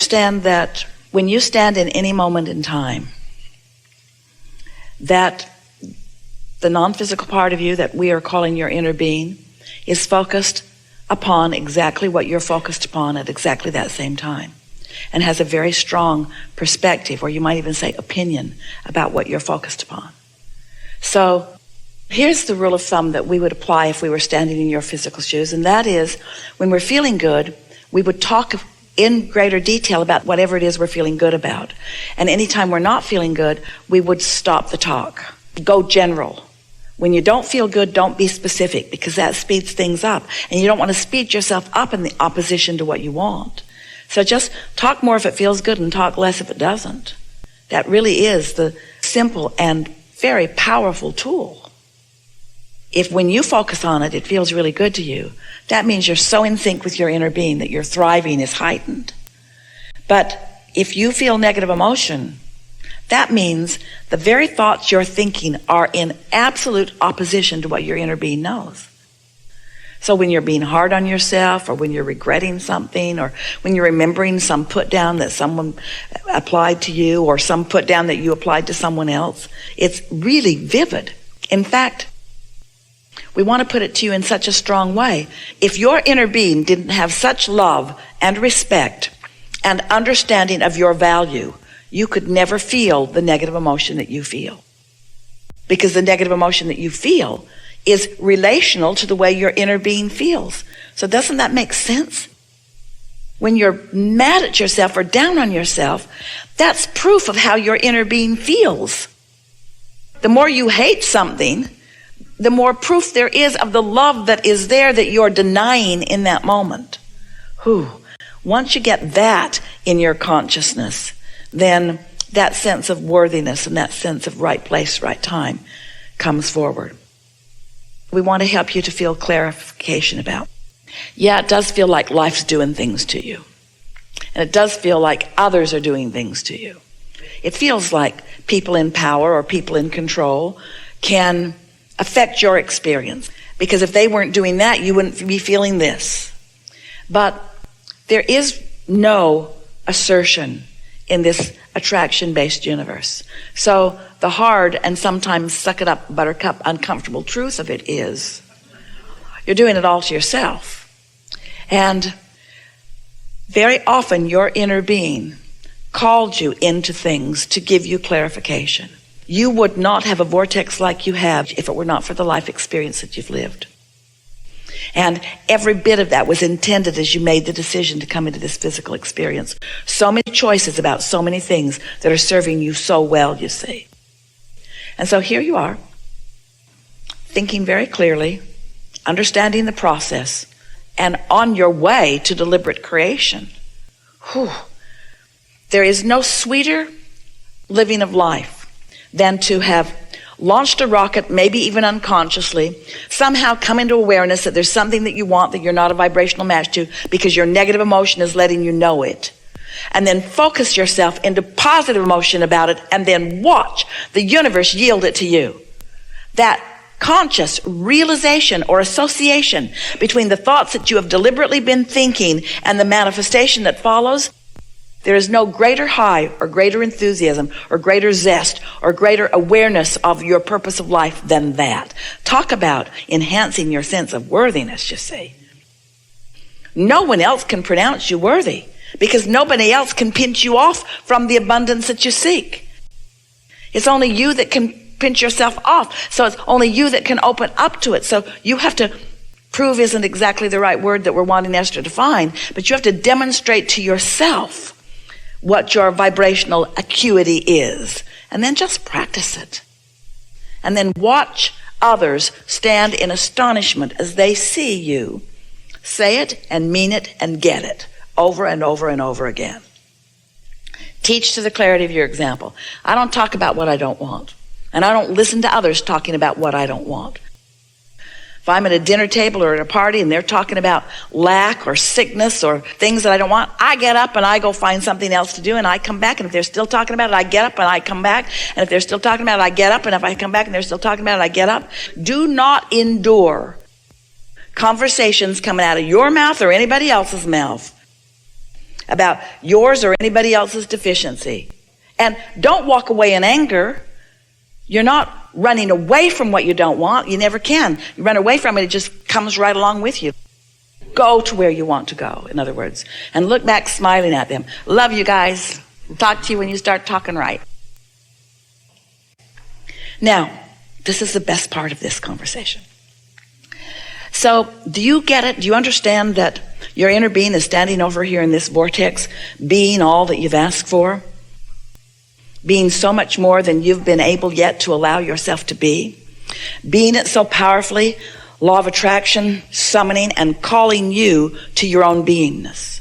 understand that when you stand in any moment in time, that the non-physical part of you that we are calling your inner being is focused upon exactly what you're focused upon at exactly that same time, and has a very strong perspective, or you might even say opinion, about what you're focused upon. So here's the rule of thumb that we would apply if we were standing in your physical shoes, and that is, when we're feeling good, we would talk in greater detail about whatever it is we're feeling good about. And anytime we're not feeling good, we would stop the talk. Go general. When you don't feel good, don't be specific, because that speeds things up. And you don't want to speed yourself up in the opposition to what you want. So just talk more if it feels good and talk less if it doesn't. That really is the simple and very powerful tool. If when you focus on it, it feels really good to you, that means you're so in sync with your inner being that your thriving is heightened. But if you feel negative emotion, that means the very thoughts you're thinking are in absolute opposition to what your inner being knows. So when you're being hard on yourself, or when you're regretting something, or when you're remembering some put down that someone applied to you, or some put down that you applied to someone else, it's really vivid. In fact, we want to put it to you in such a strong way. If your inner being didn't have such love and respect and understanding of your value, you could never feel the negative emotion that you feel. Because the negative emotion that you feel is relational to the way your inner being feels. So doesn't that make sense? When you're mad at yourself or down on yourself, that's proof of how your inner being feels. The more you hate something, the more proof there is of the love that is there that you're denying in that moment. Once you get that in your consciousness, then that sense of worthiness and that sense of right place, right time comes forward. We want to help you to feel clarification about. Yeah, it does feel like life's doing things to you. And it does feel like others are doing things to you. It feels like people in power or people in control can affect your experience. Because if they weren't doing that, you wouldn't be feeling this. But there is no assertion in this attraction-based universe. So the hard and sometimes suck it up, buttercup, uncomfortable truth of it is, you're doing it all to yourself. And very often your inner being called you into things to give you clarification. You would not have a vortex like you have if it were not for the life experience that you've lived. And every bit of that was intended as you made the decision to come into this physical experience. So many choices about so many things that are serving you so well, you see. And so here you are, thinking very clearly, understanding the process, and on your way to deliberate creation. There is no sweeter living of life than to have launched a rocket, maybe even unconsciously, somehow come into awareness that there's something that you want that you're not a vibrational match to because your negative emotion is letting you know it. And then focus yourself into positive emotion about it, and then watch the universe yield it to you. That conscious realization or association between the thoughts that you have deliberately been thinking and the manifestation that follows, there is no greater high or greater enthusiasm or greater zest or greater awareness of your purpose of life than that. Talk about enhancing your sense of worthiness, you see. No one else can pronounce you worthy because nobody else can pinch you off from the abundance that you seek. It's only you that can pinch yourself off. So it's only you that can open up to it. So you have to prove isn't exactly the right word that we're wanting Esther to find, but you have to demonstrate to yourself what your vibrational acuity is, and then just practice it. And then watch others stand in astonishment as they see you say it and mean it and get it over and over and over again. Teach to the clarity of your example. I don't talk about what I don't want, and I don't listen to others talking about what I don't want. If I'm at a dinner table or at a party and they're talking about lack or sickness or things that I don't want, I get up and I go find something else to do, and I come back, and if they're still talking about it, I get up and I come back, and if they're still talking about it, I get up, and if I come back and they're still talking about it, I get up. Do not endure conversations coming out of your mouth or anybody else's mouth about yours or anybody else's deficiency. And don't walk away in anger. You're not running away from what you don't want. You never can. You run away from it, it just comes right along with you. Go to where you want to go, in other words, and look back smiling at them. Love you guys. Talk to you when you start talking right. Now, this is the best part of this conversation. So, do you get it? Do you understand that your inner being is standing over here in this vortex, being all that you've asked for? Being so much more than you've been able yet to allow yourself to be? Being it so powerfully, law of attraction, summoning, and calling you to your own beingness.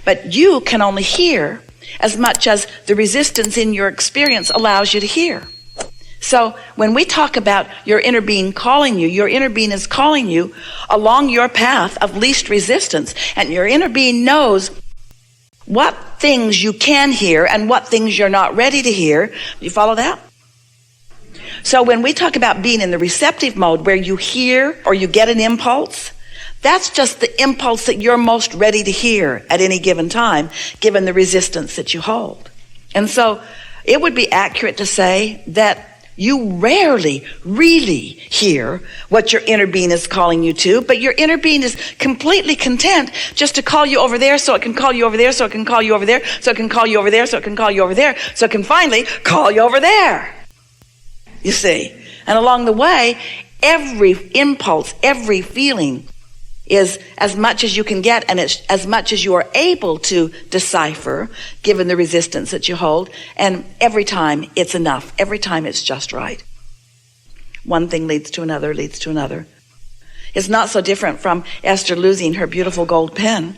But you can only hear as much as the resistance in your experience allows you to hear. So when we talk about your inner being calling you, your inner being is calling you along your path of least resistance. And your inner being knows what things you can hear and what things you're not ready to hear. You follow that? So when we talk about being in the receptive mode where you hear or you get an impulse, that's just the impulse that you're most ready to hear at any given time, given the resistance that you hold. And so it would be accurate to say that you rarely really hear what your inner being is calling you to, but your inner being is completely content just to call you over there so it can call you over there, so it can call you over there, so it can call you over there, so it can call you over there, so it can finally call you over there. You see? And along the way, every impulse, every feeling is as much as you can get, and it's as much as you are able to decipher, given the resistance that you hold. And every time it's enough. Every time it's just right. One thing leads to another, leads to another. It's not so different from Esther losing her beautiful gold pen.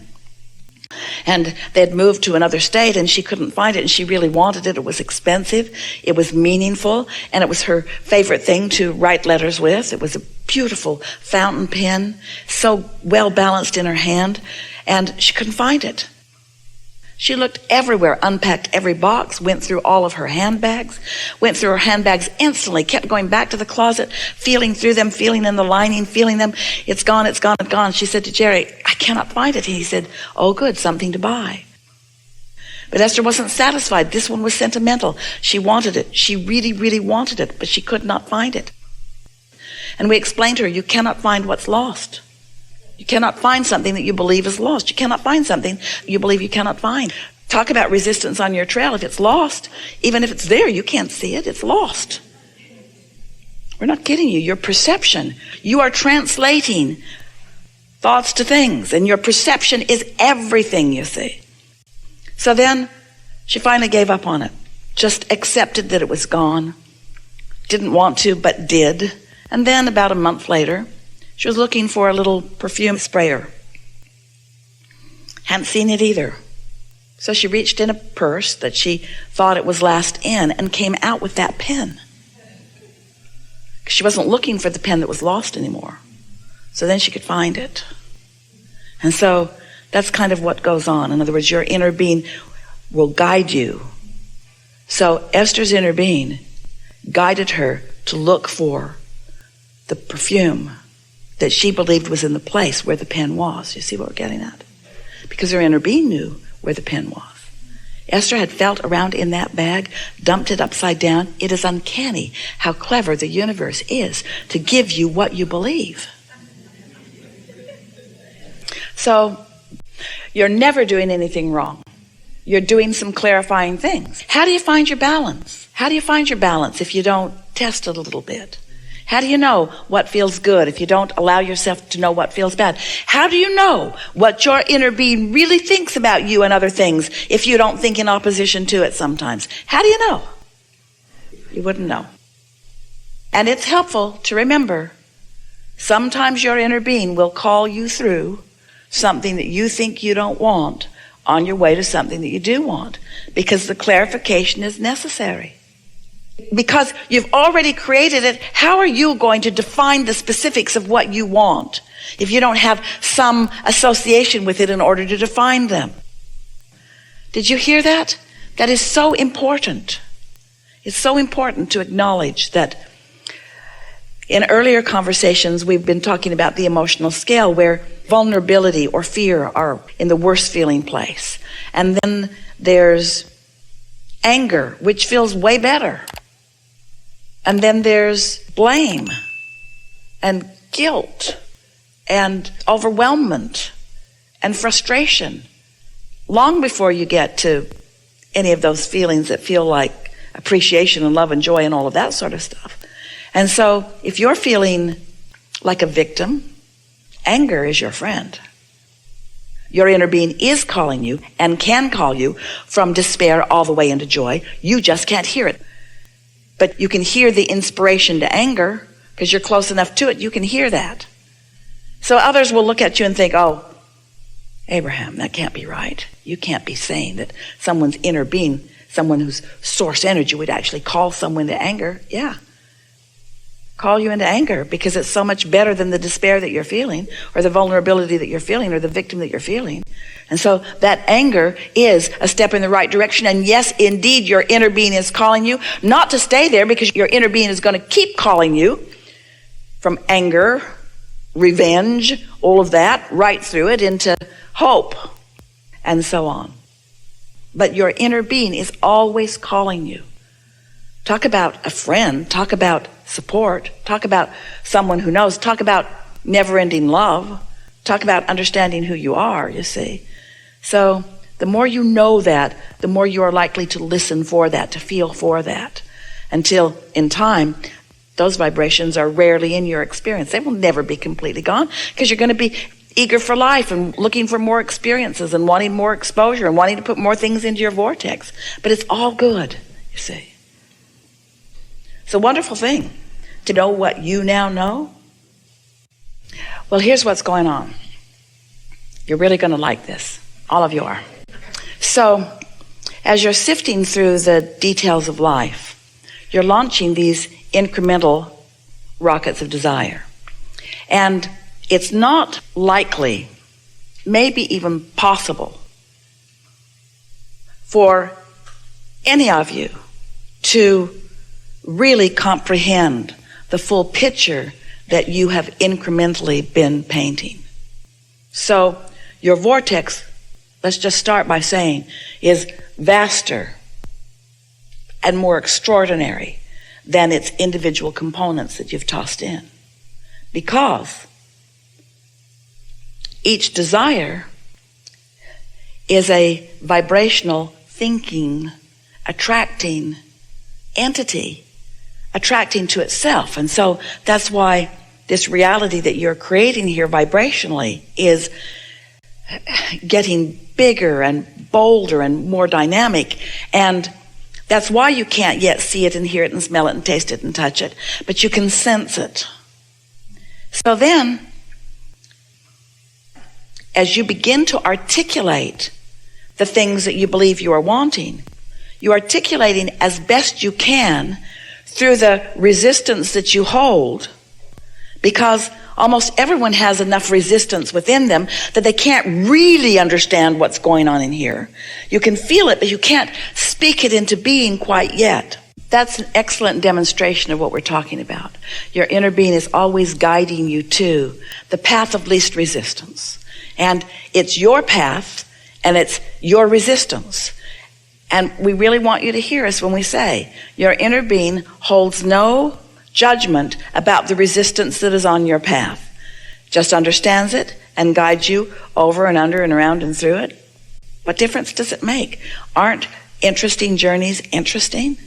And they had moved to another state and she couldn't find it, and she really wanted it. It was expensive, it was meaningful, and it was her favorite thing to write letters with. It was a beautiful fountain pen, so well balanced in her hand, and she couldn't find it. She looked everywhere, unpacked every box, went through all of her handbags, went through her handbags instantly, kept going back to the closet, feeling through them, feeling in the lining, feeling them. It's gone, it's gone, it's gone. She said to Jerry, I cannot find it. He said, oh good, something to buy. But Esther wasn't satisfied. This one was sentimental. She wanted it. She really, really wanted it, but she could not find it. And we explained to her, you cannot find what's lost. You cannot find something that you believe is lost. You cannot find something you believe you cannot find. Talk about resistance on your trail. If it's lost, even if it's there, you can't see it. It's lost. We're not kidding you. Your perception, you are translating thoughts to things, and your perception is everything, you see. So then she finally gave up on it. Just accepted that it was gone. Didn't want to, but did. And then about a month later, she was looking for a little perfume sprayer. Hadn't seen it either. So she reached in a purse that she thought it was last in and came out with that pen. She wasn't looking for the pen that was lost anymore. So then she could find it. And so that's kind of what goes on. In other words, your inner being will guide you. So Esther's inner being guided her to look for the perfume that she believed was in the place where the pen was. You see what we're getting at? Because her inner being knew where the pen was. Esther had felt around in that bag, dumped it upside down. It is uncanny how clever the universe is to give you what you believe. So you're never doing anything wrong. You're doing some clarifying things. How do you find your balance? How do you find your balance if you don't test it a little bit? How do you know what feels good if you don't allow yourself to know what feels bad? How do you know what your inner being really thinks about you and other things if you don't think in opposition to it sometimes? How do you know? You wouldn't know. And it's helpful to remember, sometimes your inner being will call you through something that you think you don't want on your way to something that you do want, because the clarification is necessary. Because you've already created it, how are you going to define the specifics of what you want if you don't have some association with it in order to define them? Did you hear that? That is so important. It's so important to acknowledge that In earlier conversations, we've been talking about the emotional scale where vulnerability or fear are in the worst feeling place. And then there's anger, which feels way better. And then there's blame and guilt and overwhelmment and frustration, long before you get to any of those feelings that feel like appreciation and love and joy and all of that sort of stuff. And so if you're feeling like a victim, anger is your friend. Your inner being is calling you and can call you from despair all the way into joy. You just can't hear it. But you can hear the inspiration to anger because you're close enough to it. You can hear that. So others will look at you and think, oh, Abraham, that can't be right. You can't be saying that someone's inner being, someone whose source energy would actually call someone to anger. Yeah. Call you into anger because it's so much better than the despair that you're feeling or the vulnerability that you're feeling or the victim that you're feeling. And so that anger is a step in the right direction. And yes, indeed, your inner being is calling you not to stay there because your inner being is going to keep calling you from anger, revenge, all of that, right through it into hope and so on. But your inner being is always calling you. Talk about a friend, talk about support, talk about someone who knows, talk about never-ending love, talk about understanding who you are, you see. So the more you know that, the more you are likely to listen for that, to feel for that, until in time, those vibrations are rarely in your experience. They will never be completely gone because you're going to be eager for life and looking for more experiences and wanting more exposure and wanting to put more things into your vortex. But it's all good, you see. It's a wonderful thing to know what you now know. Well, here's what's going on. You're really going to like this. All of you are. So, as you're sifting through the details of life, you're launching these incremental rockets of desire. And it's not likely, maybe even possible, for any of you to really comprehend the full picture that you have incrementally been painting. So your vortex, let's just start by saying, is vaster and more extraordinary than its individual components that you've tossed in. Because each desire is a vibrational thinking, attracting entity, attracting to itself. And so that's why this reality that you're creating here vibrationally is getting bigger and bolder and more dynamic. And that's why you can't yet see it and hear it and smell it and taste it and touch it, but you can sense it. So then, as you begin to articulate the things that you believe you are wanting, you're articulating as best you can through the resistance that you hold, because almost everyone has enough resistance within them that they can't really understand what's going on in here. You can feel it, but you can't speak it into being quite yet. That's an excellent demonstration of what we're talking about. Your inner being is always guiding you to the path of least resistance. And it's your path, and it's your resistance. And we really want you to hear us when we say, your inner being holds no judgment about the resistance that is on your path. Just understands it and guides you over and under and around and through it. What difference does it make? Aren't interesting journeys interesting?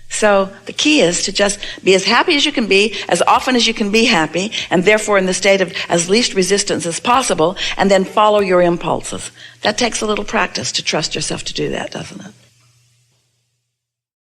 So the key is to just be as happy as you can be, as often as you can be happy, and therefore in the state of as least resistance as possible, and then follow your impulses. That takes a little practice to trust yourself to do that, doesn't it?